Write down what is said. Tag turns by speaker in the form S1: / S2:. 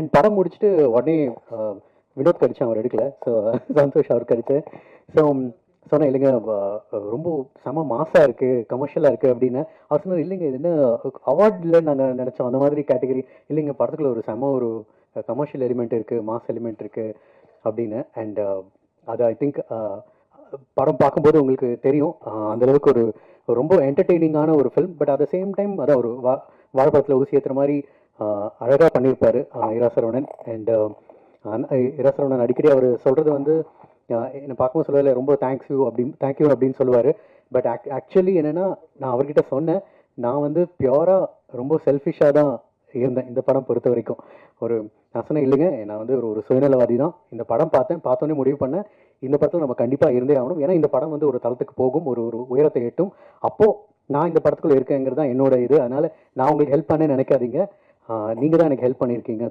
S1: And படம் முடிச்சுட்டு உடனே வினோத் கடிச்சு அவர் எடுக்கல. ஸோ சந்தோஷ் அவர் கடிச்சு. ஸோ சொன்னேன் இல்லைங்க ரொம்ப செம மாசாக இருக்குது, கமர்ஷியலாக இருக்குது அப்படின்னு. அவர் சொன்னார் இல்லைங்க இது என்ன அவார்ட் இல்லைன்னு நாங்கள் நினச்சோம், அந்த மாதிரி கேட்டகரி இல்லைங்க, படத்துக்குள்ள ஒரு செம ஒரு கமர்ஷியல் எலிமெண்ட் இருக்குது, மாஸ் எலிமெண்ட் இருக்குது அப்படின்னு. அண்ட் அது ஐ திங்க் படம் பார்க்கும்போது உங்களுக்கு தெரியும் அந்தளவுக்கு ஒரு ரொம்ப என்டர்டெய்னிங்கான ஒரு film. But at the same time அதான் ஒரு வாழைப்பழத்தில் ஊசி ஏற்றுற மாதிரி அழகாக பண்ணியிருப்பார் இரா சரவணன். அண்ட் இரா சரவணன் அடிக்கடி அவர் சொல்கிறது வந்து என்னை பார்க்கும்போது சொல்லலை ரொம்ப தேங்க்யூ அப்படின்னு சொல்லுவார். பட் ஆக்சுவலி என்னென்னா நான் அவர்கிட்ட சொன்னேன், நான் வந்து பியூராக ரொம்ப செல்ஃபிஷாக தான் இருந்தேன் இந்த படம் பொறுத்த வரைக்கும். நான் சொன்னேன் இல்லைங்க நான் வந்து ஒரு சுயநலவாதி தான். இந்த படம் பார்த்தோன்னே முடிவு பண்ணேன் இந்த படத்தில் நம்ம கண்டிப்பாக இருந்தே ஆகணும். ஏன்னா இந்த படம் வந்து ஒரு தளத்துக்கு போகும், ஒரு உயரத்தை எட்டும். அப்போது நான் இந்த படத்துக்குள்ளே இருக்கேங்கிறது தான் என்னோட இது. அதனால் நான் உங்களுக்கு ஹெல்ப் பண்ண நினைக்காதீங்க, நீங்கள் தான் எனக்கு ஹெல்ப் பண்ணியிருக்கீங்க.